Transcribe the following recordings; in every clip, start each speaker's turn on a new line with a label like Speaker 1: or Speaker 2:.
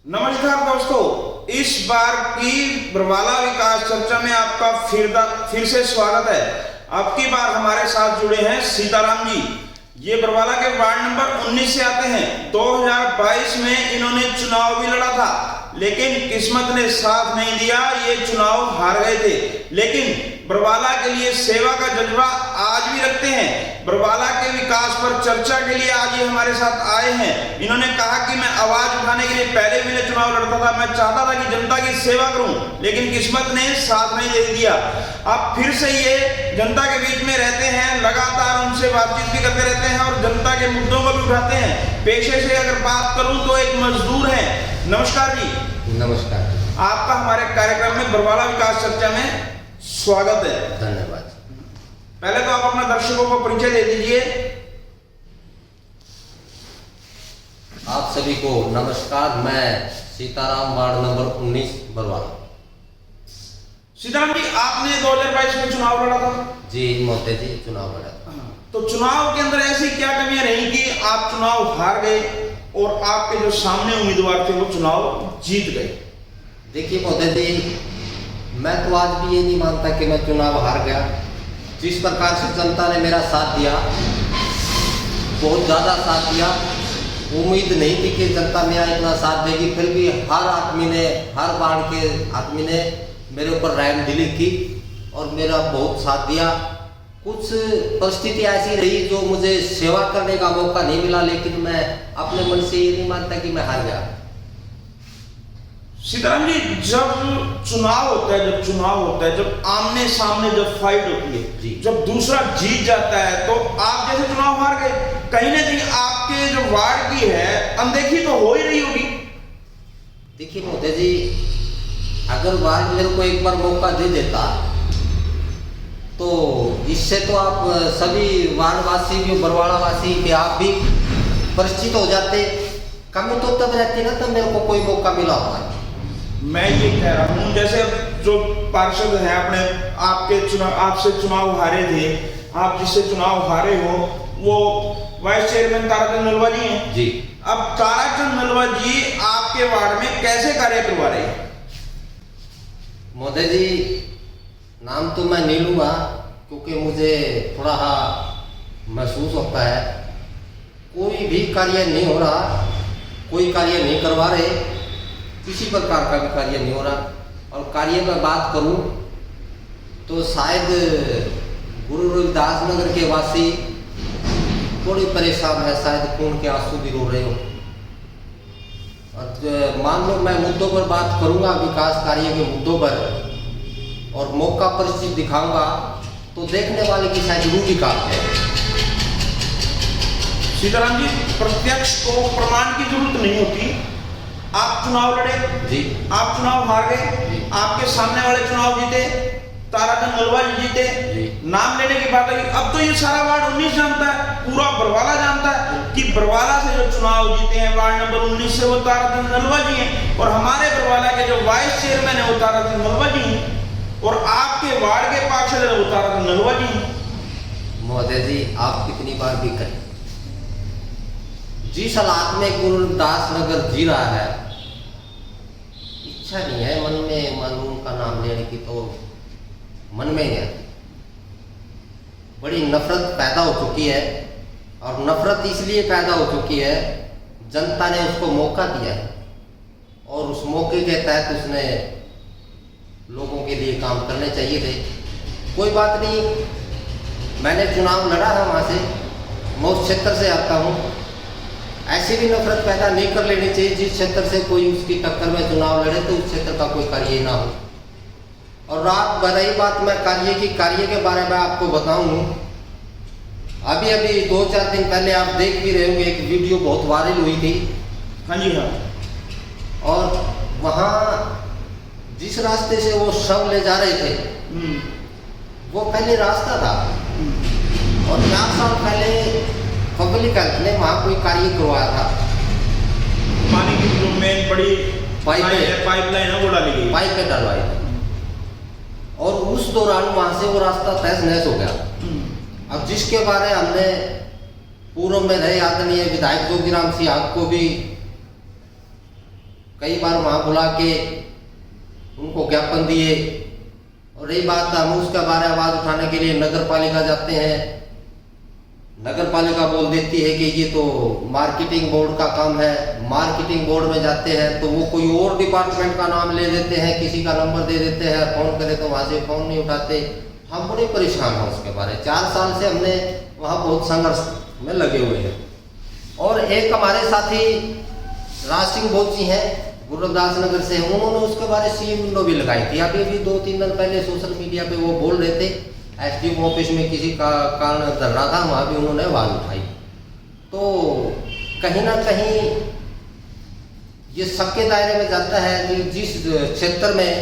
Speaker 1: नमस्कार दोस्तों, इस बार की बरवाला विकास चर्चा में आपका फिर से स्वागत है। अब की बार हमारे साथ जुड़े हैं सीताराम जी। ये बरवाला के वार्ड नंबर 19 से आते हैं। 2022 में इन्होंने चुनाव भी लड़ा था, लेकिन किस्मत ने साथ नहीं दिया, ये चुनाव हार गए थे। लेकिन बरवाला के लिए सेवा का जज्बा आज भी रखते हैं। बरवाला के विकास पर चर्चा के लिए आज ये हमारे साथ आए हैं। इन्होंने कहा कि मैं आवाज उठाने के लिए पहले भी मैं चुनाव लड़ता था, मैं चाहता था कि जनता की सेवा करूं, लेकिन किस्मत ने साथ नहीं दे दिया। अब फिर से ये जनता के बीच में रहते हैं, लगातार उनसे बातचीत भी करते रहते हैं और जनता के मुद्दों को भी उठाते हैं। पेशे से अगर बात करूं तो एक मजदूर है। नमस्कार जी।
Speaker 2: नमस्कार।
Speaker 1: आपका हमारे कार्यक्रम में बरवाला विकास चर्चा में स्वागत है।
Speaker 2: धन्यवाद।
Speaker 1: पहले तो आप अपना दर्शकों को परिचय दे दीजिए।
Speaker 2: आप सभी को नमस्कार। मैं सीताराम, वार्ड नंबर 19 बरवाला।
Speaker 1: सीताराम जी, आपने 2022 में चुनाव लड़ा था?
Speaker 2: जी मोते जी, चुनाव लड़ा था।
Speaker 1: तो चुनाव के अंदर ऐसी क्या कमियां रही कि आप चुनाव हार गए और आपके जो सामने उम्मीदवार थे वो चुनाव जीत गए?
Speaker 2: देखिए मोते जी, मैं तो आज भी ये नहीं मानता कि मैं चुनाव हार गया। जिस प्रकार से जनता ने मेरा साथ दिया, बहुत ज़्यादा साथ दिया। उम्मीद नहीं थी कि जनता मेरा इतना साथ देगी, फिर भी हर आदमी ने, हर वार्ड के आदमी ने मेरे ऊपर रहम दिली की और मेरा बहुत साथ दिया। कुछ परिस्थिति ऐसी रही जो मुझे सेवा करने का मौका नहीं मिला, लेकिन मैं अपने मन से ये नहीं मानता कि मैं हार गया।
Speaker 1: सीताराम जी, जब चुनाव होता है, जब आमने सामने जब फाइट होती है, जब दूसरा जीत जाता है, तो आप जैसे चुनाव हार गए, कहीं ना कहीं आपके जो वार्ड की है अनदेखी तो हो ही रही होगी।
Speaker 2: देखिए मोदी जी, अगर वार्ड मेरे को एक बार मौका दे देता तो इससे तो आप सभी वार्डवासी भी, बरवाला वासी के आप भी परिचित हो जाते। कमी तो तब रहती ना, तब मेरे को कोई मौका मिला होता।
Speaker 1: मैं ये कह रहा हूँ, जैसे जो पार्षद हैं अपने आपसे चुनाव हारे थे, आप जिससे चुनाव हारे हो वो वाइस चेयरमैन ताराचंद नलवा जी हैं
Speaker 2: जी।
Speaker 1: अब ताराचंद नलवा जी आपके वार्ड में कैसे कार्य करवा रहे हैं?
Speaker 2: मोदी जी, नाम तो मैं नहीं लूँगा क्योंकि मुझे थोड़ा महसूस होता है कोई भी कार्य नहीं हो रहा, कोई कार्य नहीं करवा रहे, किसी प्रकार का भी कार्य नहीं हो रहा। और कार्य में बात करूं तो शायद गुरु रविदास नगर के वासी थोड़ी परेशान है, शायद खून के आंसू भी रो रहे हो। और मान लो मैं मुद्दों पर बात करूंगा, विकास कार्य के मुद्दों पर, और मौका परिस्थिति दिखाऊंगा तो देखने वाले की शायद रूह भी कांपते है।
Speaker 1: सीताराम जी, प्रत्यक्ष को प्रमाण की जरूरत नहीं होती। आप चुनाव लड़े
Speaker 2: जी,
Speaker 1: आप चुनाव हार गए, आपके सामने वाले चुनाव जीते, ताराचंद नलवा जी जीते, नाम लेने की बात है। अब तो ये सारा वार्ड 19 जानता है, पूरा बरवाला जानता है कि बरवाला से जो चुनाव जीते हैं वार्ड नंबर 19 से वो ताराचंद नलवा जी हैं, और हमारे बरवाला के जो वाइस चेयरमैन है वो ताराचंद नलवा जी हैं, और आपके वार्ड के पार्षद है वो ताराचंद नलवा जी हैं।
Speaker 2: मोदी जी, आप कितनी बार भी करें, जिस हालात में गुरुदास नगर जी रहा है, इच्छा नहीं है मन में, मन का नाम लेने की तो मन में नहीं आती। बड़ी नफरत पैदा हो चुकी है, और नफरत इसलिए पैदा हो चुकी है, जनता ने उसको मौका दिया है और उस मौके के तहत उसने लोगों के लिए काम करने चाहिए थे। कोई बात नहीं, मैंने चुनाव लड़ा है, वहाँ से मैं उस क्षेत्र से आता हूँ। ऐसी भी नफरत पैदा नहीं कर लेनी चाहिए जिस क्षेत्र से कोई उसकी टक्कर में चुनाव लड़े तो उस क्षेत्र का कोई कार्य ना हो। और रात रही बात मैं कार्य के बारे में आपको बताऊं, अभी 2-4 दिन पहले आप देख भी रहे होंगे, एक वीडियो बहुत वायरल हुई थी।
Speaker 1: हाँ जी हाँ।
Speaker 2: और वहाँ जिस रास्ते से वो शव ले जा रहे थे वो पहले रास्ता था, और 4 साल पहले पब्लिक हेल्थ ने वहाँ कोई कार्य करवाया था।
Speaker 1: पानी की जो मेन बड़ी पाइपलाइन है वो डाली गई,
Speaker 2: पाइपें डलवाई थी, और उस दौरान वहाँ से वो रास्ता तहस नहस हो गया। अब जिसके बारे हमने पूर्व में रहे आदरणीय विधायक जोगीराम सिंह को भी कई बार वहाँ बुला के उनको ज्ञापन दिए। और रही बात, हम उसके बारे में आवाज़ उठाने के लिए नगर पालिका जाते हैं, नगर पालिका बोल देती है कि ये तो मार्केटिंग बोर्ड का काम है। मार्केटिंग बोर्ड में जाते हैं तो वो कोई और डिपार्टमेंट का नाम ले देते हैं, किसी का नंबर दे देते हैं, फ़ोन करे तो वहाँ से फ़ोन नहीं उठाते। हम बड़े परेशान हैं उसके बारे। 4 साल से हमने वहाँ बहुत संघर्ष में लगे हुए हैं। और एक हमारे साथी राज सिंह बोची हैं, गुरुदास नगर से, उन्होंने उसके बारे सीएम विंडो भी लगाई थी। अभी भी 2-3 दिन पहले सोशल मीडिया पे वो बोल रहे थे, एसडीएम ऑफिस में किसी का कारण धरना था, वहाँ भी उन्होंने आवाज़ उठाई। तो कहीं ना कहीं ये सबके दायरे में जाता है कि जिस क्षेत्र में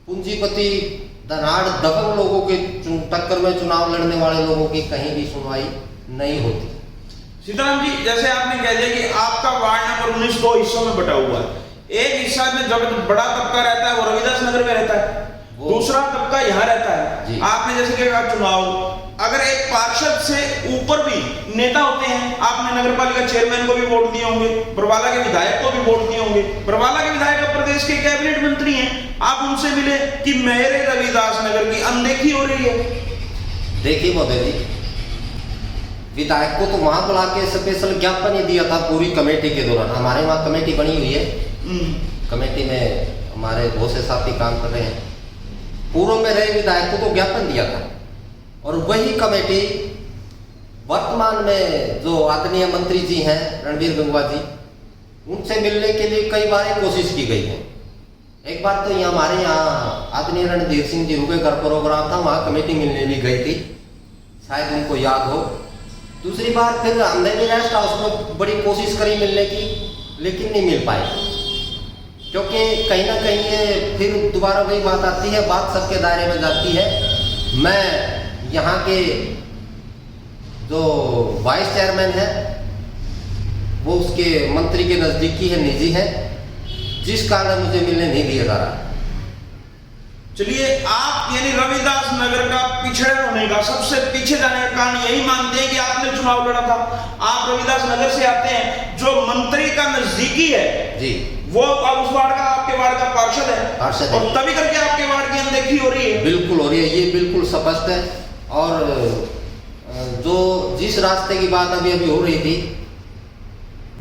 Speaker 2: पूंजीपति धनाढ़ दबंग लोगों के टक्कर में चुनाव लड़ने वाले लोगों की कहीं भी सुनवाई नहीं होती।
Speaker 1: सीताराम जी, जैसे आपने कह दिया कि आपका वार्ड नंबर 19 2 हिस्सों में बटा हुआ है। एक हिस्सा में जब बड़ा तबका रहता है वो रविदास नगर में रहता है, दूसरा तबका यहाँ रहता है। आपने जैसे कहा चुनाव, अगर एक पार्षद से ऊपर भी नेता होते हैं, आपने नगर पालिका चेयरमैन को भी वोट दिए होंगे, बरवाला के विधायक को भी वोट दिए होंगे। बरवाला के विधायक प्रदेश के कैबिनेट मंत्री हैं, आप उनसे मिले कि मेरे रविदास नगर की अनदेखी हो रही है।
Speaker 2: देखिए महोदय जी, विधायक को तो वहां बुला के स्पेशल ज्ञापन ही दिया था पूरी कमेटी के दौरान। हमारे वहाँ कमेटी बनी हुई है, कमेटी में हमारे बहुत से साथी काम कर रहे हैं। पूर्व में रहे विधायक को तो ज्ञापन दिया था, और वही कमेटी वर्तमान में जो आदरणीय मंत्री जी हैं रणबीर गंगवा जी, उनसे मिलने के लिए कई बार कोशिश की गई है। एक बार तो यहाँ हमारे यहाँ आदरणीय रणधीर सिंह जी रुके घर प्रोग्राम था, वहाँ कमेटी मिलने भी गई थी, शायद उनको याद हो। दूसरी बार फिर हमने भी रेस्ट हाउस में बड़ी कोशिश करी मिलने की, लेकिन नहीं मिल पाए, क्योंकि कहीं ना कहीं ये फिर दोबारा वही बात आती है, बात सबके दायरे में जाती है। मैं यहाँ के जो वाइस चेयरमैन है वो उसके मंत्री के नज़दीकी है, निजी है, जिस कारण मुझे मिलने नहीं दिया जा रहा।
Speaker 1: चलिए, आप यानी रविदास नगर का पिछड़े होने का, सबसे पीछे जाने का कारण यही मानते हैं कि आपने चुनाव लड़ा था। आप रविदास नगर से आते हैं, जो मंत्री का नजदीकी है
Speaker 2: जी,
Speaker 1: वो उस वार्ड का, आपके वार्ड का पार्षद है, और तभी करके आपके वार्ड की अनदेखी हो रही है।
Speaker 2: बिल्कुल हो रही है, ये बिल्कुल स्पष्ट है। और जो जिस रास्ते की बात अभी हो रही थी,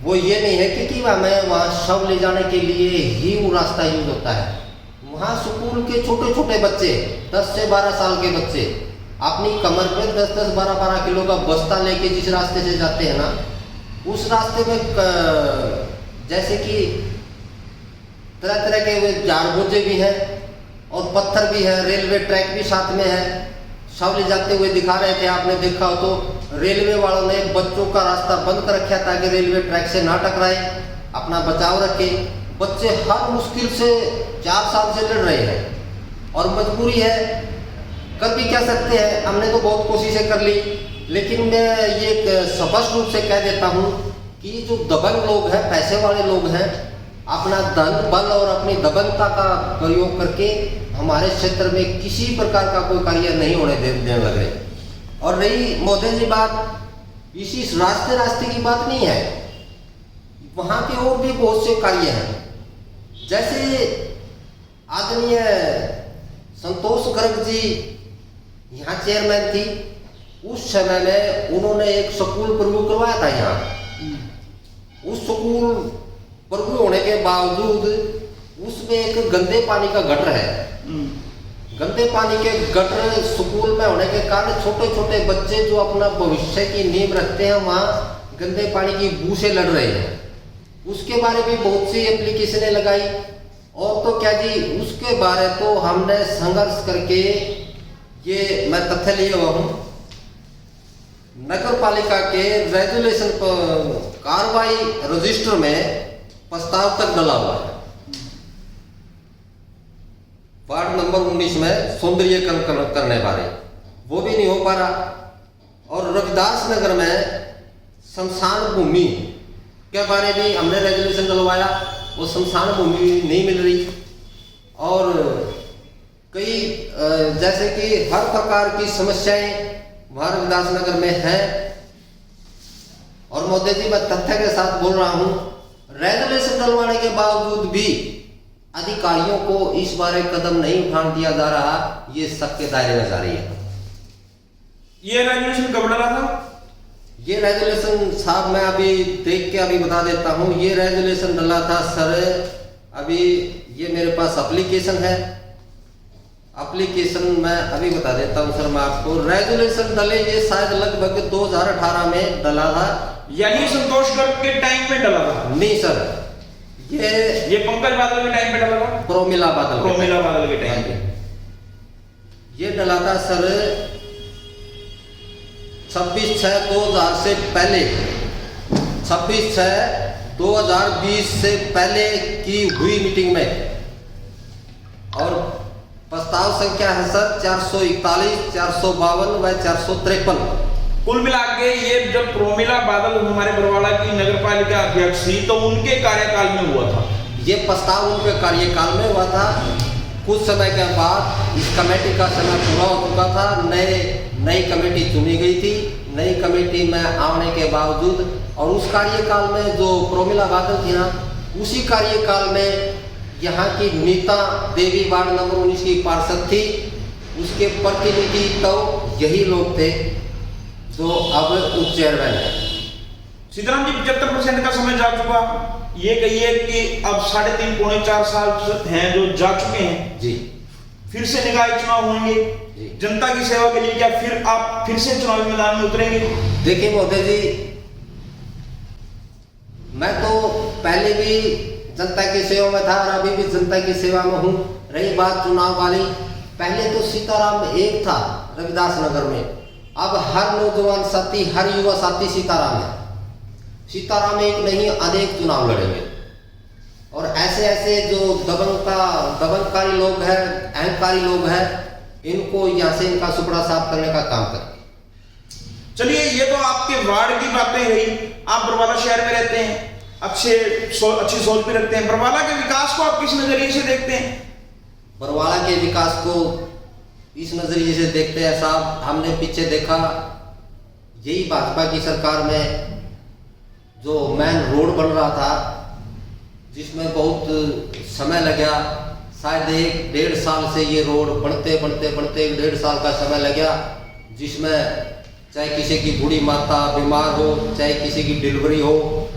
Speaker 2: वो ये नहीं है कि हमें वहाँ शव ले जाने के लिए ही वो रास्ता यूज होता है। वहाँ स्कूल के छोटे छोटे बच्चे, 10 से 12 साल के बच्चे अपनी कमर पे 10-10, 12-12 किलो का बस्ता लेके जिस रास्ते से जाते हैं ना, उस रास्ते में जैसे कि तरह तरह के झाड़ बोझे भी हैं और पत्थर भी है, रेलवे ट्रैक भी साथ में है। शव ले जाते हुए दिखा रहे थे, आपने देखा हो तो रेलवे वालों ने बच्चों का रास्ता बंद कर रखा ताकि रेलवे ट्रैक से ना टकराए, अपना बचाव रखे। बच्चे हर मुश्किल से 4 साल से लड़ रहे हैं, और मजबूरी है, कर भी क्या सकते हैं। हमने तो बहुत कोशिशें कर ली, लेकिन मैं ये स्पष्ट रूप से कह देता हूँ कि जो दबंग लोग हैं, पैसे वाले लोग हैं, अपना धन बल और अपनी दबंगता का प्रयोग करके हमारे क्षेत्र में किसी प्रकार का कोई कार्य नहीं होने देने लगे। और रही मोदी जी बात, इसी रास्ते की बात नहीं है, वहाँ के और भी बहुत से कार्य हैं। जैसे आदरणीय संतोष गर्ग जी यहाँ चेयरमैन थी, उस समय में उन्होंने एक स्कूल प्रभु करवाया था यहाँ। उस स्कूल प्रभु होने के बावजूद उसमें एक गंदे पानी का गटर है। गंदे पानी के गटर स्कूल में होने के कारण छोटे छोटे बच्चे जो अपना भविष्य की नींव रखते हैं, वहाँ गंदे पानी की बू से लड़ रहे हैं। उसके बारे में बहुत सी एप्लीकेशनें लगाई, और तो क्या जी, उसके बारे तो हमने संघर्ष करके, ये मैं तथ्य लिए हुआ हूँ, नगर पालिका के रेजुलेशन कार्रवाई रजिस्टर में प्रस्ताव तक डला हुआ है। वार्ड नंबर 19 में सौंदर्यीकरण करने बारे, वो भी नहीं हो पा रहा। और रविदास नगर में शमशान भूमि के बारे में हमने रेजुलेशन डलवाया, वो शमशान भूमि नहीं मिल रही। और कई जैसे कि हर प्रकार की समस्याएं वहाँ रविदास नगर में हैं। और मोदी जी, मैं तथ्य के साथ बोल रहा हूँ, रेगुलेशन डलवाने के बावजूद भी अधिकारियों को इस बारे कदम नहीं उठाने दिया जा रहा, ये शक के दायरे में जा रही है।
Speaker 1: ये रेगुलेशन कब डला था?
Speaker 2: ये रेगुलेशन साहब मैं अभी देख के अभी बता देता हूँ। ये रेगुलेशन डला था सर, अभी ये मेरे पास एप्लीकेशन है, एप्लीकेशन मैं अभी बता देता हूँ सर मैं आपको। रेगुलेशन डले ये शायद लगभग 2018 में डला था।
Speaker 1: यानी संतोष गर्ग के टाइम में डला था?
Speaker 2: नहीं सर,
Speaker 1: ये पंकज बादल के टाइम पे डला था?
Speaker 2: प्रोमिला बादल
Speaker 1: के टाइम पे
Speaker 2: ये डला था सर 26/6/2000 से पहले, 26/6/2020 से पहले की हुई मीटिंग में। और प्रस्ताव संख्या है सर 441, 452 व 453।
Speaker 1: कुल मिला के ये जब प्रोमिला बादल हमारे बरवाला की नगर पालिका अध्यक्ष थी तो उनके कार्यकाल में हुआ था।
Speaker 2: ये प्रस्ताव उनके कार्यकाल में हुआ था। कुछ समय के बाद इस कमेटी का समय पूरा हो चुका था, नई कमेटी चुनी गई थी। नई कमेटी में आने के बावजूद और उस कार्यकाल में जो प्रोमिला बादल थी ना, उसी कार्यकाल में यहाँ की नीता देवी वार्ड नंबर 19 की पार्षद थी, उसके प्रतिनिधि तो यही लोग थे जो अब उप चेयरमैन है।
Speaker 1: सीताराम जी 75% का समय जा चुका, ये कहिए कि अब 3.5-4 साल हैं जो जा चुके हैं
Speaker 2: जी।
Speaker 1: फिर से निकाय चुनाव होंगे जनता की सेवा के लिए, क्या फिर आप फिर से चुनावी मैदान में उतरेंगे?
Speaker 2: देखिए महोदय जी, मैं तो पहले भी जनता की सेवा में था और अभी भी जनता की सेवा में हूँ। रही बात चुनाव वाली, पहले तो सीताराम एक था रविदास नगर में, अब हर नौजवान साथी, हर युवा साथी सीताराम है। सीताराम एक नहीं अनेक चुनाव लड़ेंगे और ऐसे ऐसे जो दबंगकारी लोग हैं, अहंकारी लोग हैं, इनको यहाँ से इनका सुपड़ा साफ करने का काम करें।
Speaker 1: चलिए, ये तो आपके वार्ड की बातें रही। आप बरवाला शहर में रहते हैं, अच्छी सोच भी रखते हैं। बरवाला के विकास को आप किस नजरिए से देखते हैं?
Speaker 2: बरवाला के विकास को इस नजरिए से देखते हैं साहब, हमने पीछे देखा यही भाजपा की सरकार में जो मेन रोड बन रहा था, जिसमें बहुत समय लगा, शायद 1-1.5 साल से ये रोड बनते 1.5 साल का समय लगा, जिसमें चाहे किसी की बूढ़ी माता बीमार हो, चाहे किसी की डिलीवरी हो,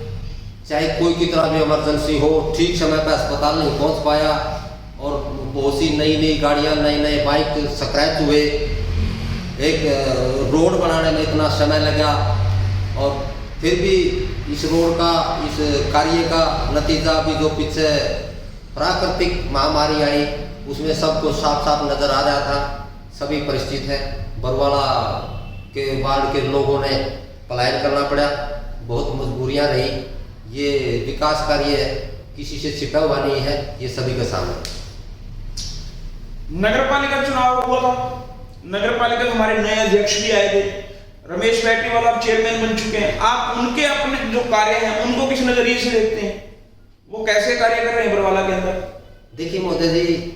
Speaker 2: चाहे कोई की तरह भी इमरजेंसी हो, ठीक समय पर अस्पताल नहीं पहुंच पाया और बहुत सी नई गाड़ियां, नए बाइक स्क्रैच हुए। एक रोड बनाने में इतना समय लगा और फिर भी इस रोड का, इस कार्य का नतीजा भी जो पीछे प्राकृतिक महामारी आई उसमें सबको साफ साफ नजर आ रहा था। सभी परिस्थिति है, बरवाला के वार्ड के लोगों ने पलायन करना पड़ा, बहुत मजबूरियां रही। ये विकास कार्य किसी से छिपा हुआ नहीं है, ये सभी के सामने।
Speaker 1: नगर पालिका चुनाव हुआ था, नगर पालिका के हमारे नए अध्यक्ष भी आए थे, रमेश बैटरीवाला अब चेयरमैन बन चुके हैं। आप उनके अपने जो कार्य हैं उनको किस नजरिए से देखते हैं? वो कैसे कार्य कर रहे हैं बरवाला के अंदर?
Speaker 2: देखिए महोदय जी,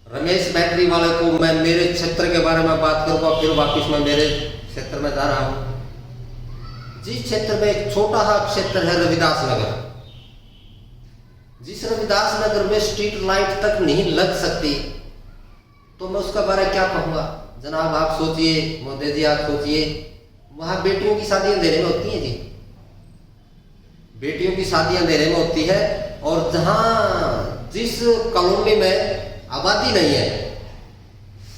Speaker 2: रमेश बैटरीवाला को मैं मेरे क्षेत्र के बारे में बात करूंगा, फिर वापिस मैं मेरे क्षेत्र में जा रहा हूं। जिस क्षेत्र में एक छोटा सा क्षेत्र है रविदास नगर, जिस रविदास नगर में स्ट्रीट लाइट तक नहीं लग सकती, तो मैं उसका बारे में क्या कहूंगा? जनाब आप सोचिए, मोदी जी आप सोचिए, वहां बेटियों की शादियां अंधेरे में होती हैं जी, बेटियों की शादियां अंधेरे में होती है। और जहां जिस कॉलोनी में आबादी नहीं है,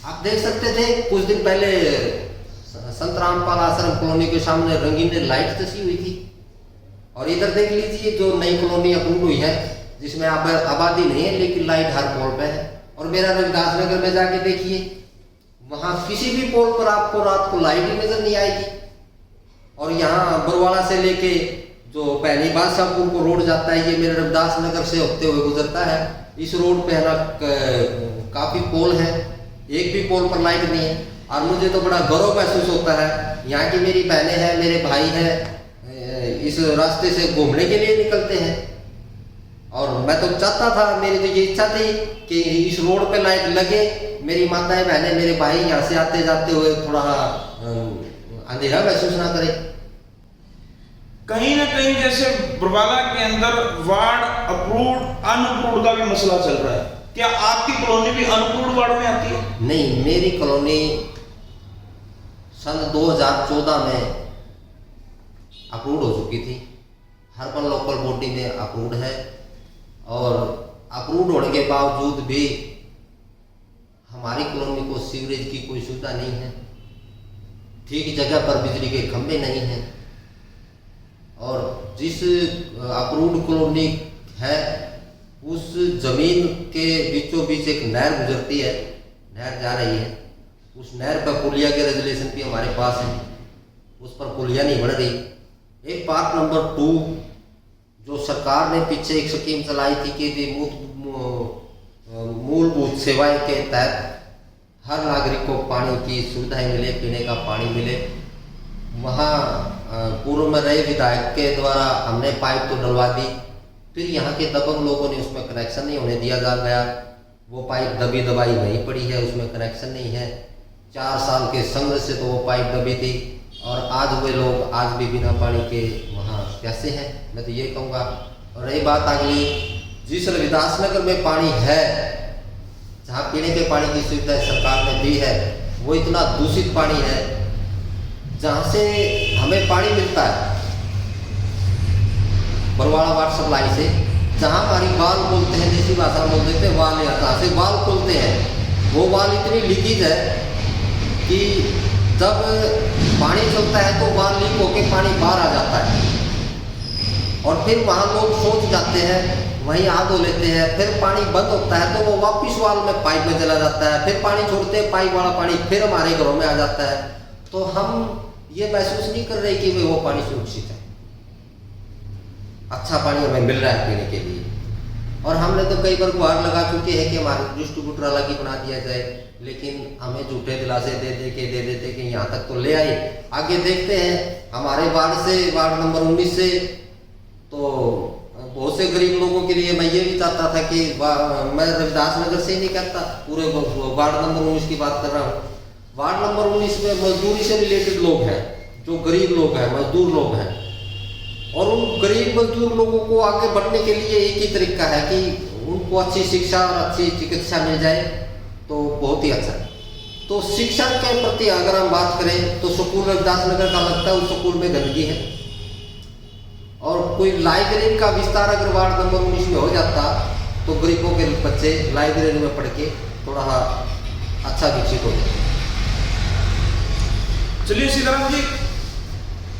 Speaker 2: आप देख सकते थे कुछ दिन पहले संत रामपाल आश्रम कॉलोनी के सामने रंगीन लाइट दसी हुई थी, और इधर देख लीजिए जो नई कॉलोनी अप्रूव हुई है जिसमें आबादी नहीं है लेकिन लाइट हर पोल पे है। और मेरा रविदास नगर में जाके देखिए, वहां किसी भी पोल पर आपको रात को लाइट ही नजर नहीं आएगी। और यहाँ बरवाला से लेके जो पहली बादशाहपुर को रोड जाता है, ये मेरे रविदास नगर से होते हुए गुजरता है। इस रोड पे है ना काफी पोल है, एक भी पोल पर लाइट नहीं है। और मुझे तो बड़ा गौरव महसूस होता है, यहाँ की मेरी बहनें हैं, मेरे भाई हैं, इस रास्ते से घूमने के लिए निकलते हैं। और मैं तो चाहता था, मेरी तो ये इच्छा थी कि इस रोड पे लाइट लगे, मेरी माताएं बहनें मेरे भाई यहाँ से आते जाते हुए थोड़ा अंधेरा महसूस ना करें।
Speaker 1: कहीं ना कहीं जैसे बरवाला के अंदर वार्ड अप्रूव्ड अनअप्रूव्ड का भी मसला चल रहा है, क्या आपकी कॉलोनी भी अनअप्रूव्ड वार्ड में आती है?
Speaker 2: नहीं, मेरी कॉलोनी सन 2014 में अप्रूव्ड हो चुकी थी, हर्बन लोकल बॉडी में अप्रूव्ड है, और अप्रूव्ड होने के बावजूद भी हमारी कॉलोनी को सीवरेज की कोई सुविधा नहीं है, ठीक जगह पर बिजली के खंभे नहीं हैं, और जिस अप्रूव्ड कॉलोनी है उस जमीन के बीचों बीच एक नहर गुजरती है, नहर जा रही है, उस नहर पर पुलिया के रेजुलेशन भी हमारे पास है, उस पर पुलिया नहीं बन रही। एक पार्ट नंबर 2 जो सरकार ने पीछे एक स्कीम चलाई थी कि मूलभूत सेवाएं के तहत हर नागरिक को पानी की सुविधाएं मिले, पीने का पानी मिले, वहाँ पूर्व में रहे विधायक के द्वारा हमने पाइप तो डलवा दी, फिर यहाँ के दबंग लोगों ने उसमें कनेक्शन नहीं होने दिया जा गया, वो पाइप दबी दबाई नहीं पड़ी है, उसमें कनेक्शन नहीं है। 4 साल के संघर्ष से तो वो पाइप दबी थी, और आज वे लोग आज भी बिना पानी के वहाँ कैसे हैं, मैं तो ये कहूँगा। और रही बात अगली, जिस रविदास नगर में पानी है, जहाँ पीने के पानी की सुविधा सरकार ने दी है, वो इतना दूषित पानी है, जहाँ से हमें पानी मिलता है बरवाड़ा वाटर सप्लाई से, जहाँ हमारी वाल बोलते हैं, देसी भाषा में बोल देते हैं वाल, यहाँ से वाल खोलते हैं, वो वाल इतनी लीकेज है कि जब पानी चलता है तो वाल लीक होकर पानी बाहर आ जाता है, और फिर वहाँ लोग सोच जाते हैं, वहीं हाथ धो लेते हैं, फिर पानी बंद होता है तो वो वापिस वाल में पाइप में चला जाता है, फिर पानी छोड़ते हैं, पाइप वाला पानी फिर हमारे घरों में आ जाता है। तो हम ये महसूस नहीं कर रहे कि वो पानी सुरक्षित है, अच्छा पानी हमें मिल रहा है पीने के लिए। और हमने तो कई बार गुहार लगा चुके हैं कि हमारे डिस्ट्रीब्यूटर अलग ही बना दिया जाए, लेकिन हमें झूठे दिलासे दे देते कि यहाँ तक तो ले आए, आगे देखते हैं। हमारे वार्ड से, वार्ड नंबर 19 से तो बहुत से गरीब लोगों के लिए मैं ये भी चाहता था कि मैं रविदास नगर से ही नहीं कहता, पूरे वार्ड नंबर 19 की बात कर रहा हूँ। वार्ड नंबर 19 में मजदूरी से रिलेटेड लोग हैं, जो गरीब लोग हैं, मजदूर लोग हैं, और उन गरीब मजदूर लोगों को आगे बढ़ने के लिए एक ही तरीका है कि उनको अच्छी शिक्षा और अच्छी चिकित्सा मिल जाए तो बहुत ही अच्छा है। तो शिक्षा के प्रति अगर हम बात करें तो स्कूल रविदास नगर का लगता है उस स्कूल में गंदगी है, और कोई लाइब्रेरी का विस्तार अगर वार्ड नंबर 19 में हो जाता तो गरीबों के बच्चे लाइब्रेरी में पढ़ के थोड़ा अच्छा विकसित हो जाते।
Speaker 1: चलिए सीताराम जी,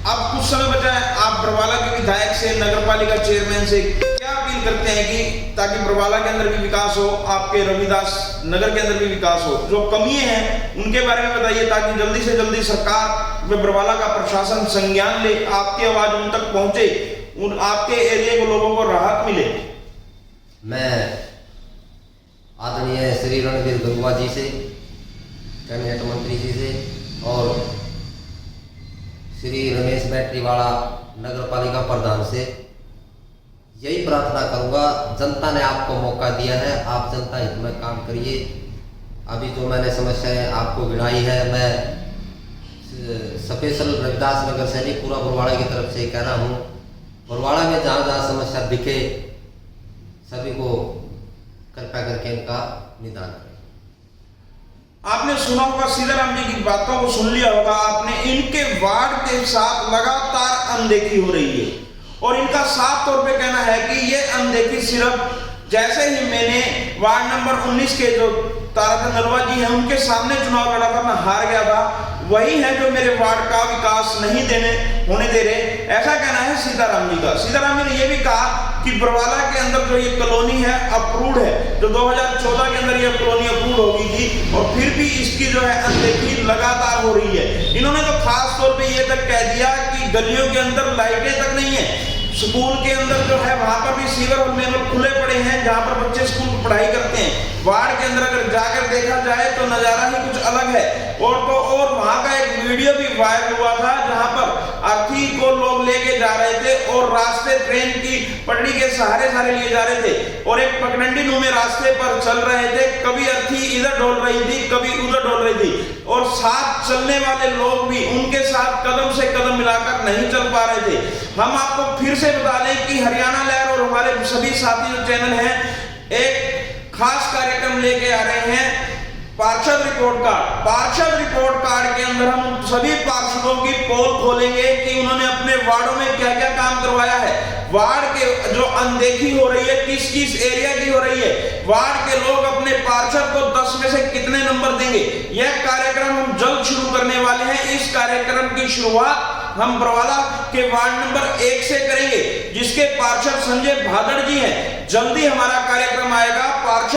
Speaker 1: अब कुछ समय बचा है, आप बरवाला के विधायक से, नगर पालिका चेयरमैन से क्या अपील करते हैं कि ताकि बरवाला के अंदर भी विकास हो, आपके रविदास नगर के अंदर भी विकास हो, जो कमियां हैं उनके बारे में बताइए ताकि जल्दी से जल्दी सरकार व बरवाला का प्रशासन संज्ञान ले, आपकी आवाज उन तक पहुंचे, उन आपके एरिया के लोगों को राहत मिले।
Speaker 2: मैं आदरणीय श्री रणवीर गंगवा जी से, कैबिनेट मंत्री जी से, और श्री रमेश बैटरीवाला नगर पालिका प्रधान से यही प्रार्थना करूंगा, जनता ने आपको मौका दिया है, आप जनता हित में काम करिए। अभी जो मैंने समस्याएं आपको गिनाई है, मैं स्पेशल रविदास नगर से नहीं, पूरा बरवाड़ा की तरफ से कह रहा हूँ, बरवाड़ा में जहाँ जहाँ समस्या दिखे सभी को कृपया करके इनका निदान करें।
Speaker 1: आपने सुना होगा, सीताराम जी की बातों को सुन लिया होगा आपने, इनके वार्ड के साथ लगातार अनदेखी हो रही है, और इनका साफ तौर पे कहना है कि ये अनदेखी सिर्फ जैसे ही मैंने वार्ड नंबर 19 के जो ताराचंद नलवा जी हैं उनके सामने चुनाव लड़ा था, मैं हार गया था, वही है जो मेरे वार्ड का विकास नहीं होने दे रहे, ऐसा कहना है सीताराम जी का। सीताराम जी ने यह भी कहा कि बरवाला के अंदर जो ये कॉलोनी है अप्रूव्ड है, जो 2014 के अंदर ये कॉलोनी अप्रूव्ड हो गई थी, और फिर भी इसकी जो है अनदेखी लगातार हो रही है। इन्होंने तो खास तौर पे ये तक कह दिया कि गलियों के अंदर लाइटें तक नहीं है, स्कूल के अंदर जो है वहां पर भी सीवर और मैनुअल खुले पड़े हैं, जहां पर बच्चे स्कूल में पढ़ाई करते हैं, वार्ड के अंदर अगर जाकर देखा जाए तो नजारा ही कुछ अलग है। और वहां का एक वीडियो भी वायरल हुआ था जहां पर अर्थी को लोग लेके जा रहे थे और रास्ते ट्रेन की पटरी के सहारे लिए जा रहे थे और एक पगडंडी नुमे रास्ते पर चल रहे थे। कभी अर्थी इधर डोल रही थी, कभी उधर डोल रही थी और साथ चलने वाले लोग भी उनके साथ कदम से कदम मिलाकर नहीं चल पा रहे थे। हम आपको फिर से बता दें कि हरियाणा लहर और हमारे सभी साथी जो चैनल हैं एक खास कार्यक्रम लेके आ रहे हैं, पार्षद रिपोर्ट कार्ड। पार्षद रिपोर्ट कार्ड के अंदर हम सभी पार्षदों की पोल खोलेंगे कि उन्होंने अपने वार्डों में क्या क्या काम करवाया है, वार्ड के जो अनदेखी हो रही है किस किस एरिया की हो रही है, वार्ड के लोग अपने पार्षद को 10 में से कितने नंबर देंगे। यह कार्यक्रम हम जल्द शुरू करने वाले हैं। इस कार्यक्रम की शुरुआत हम बरवाला के वार्ड नंबर 1 से करेंगे जिसके पार्षद संजय भादड़ जी हैं। जल्दी हमारा कार्यक्रम आएगा। पार्षद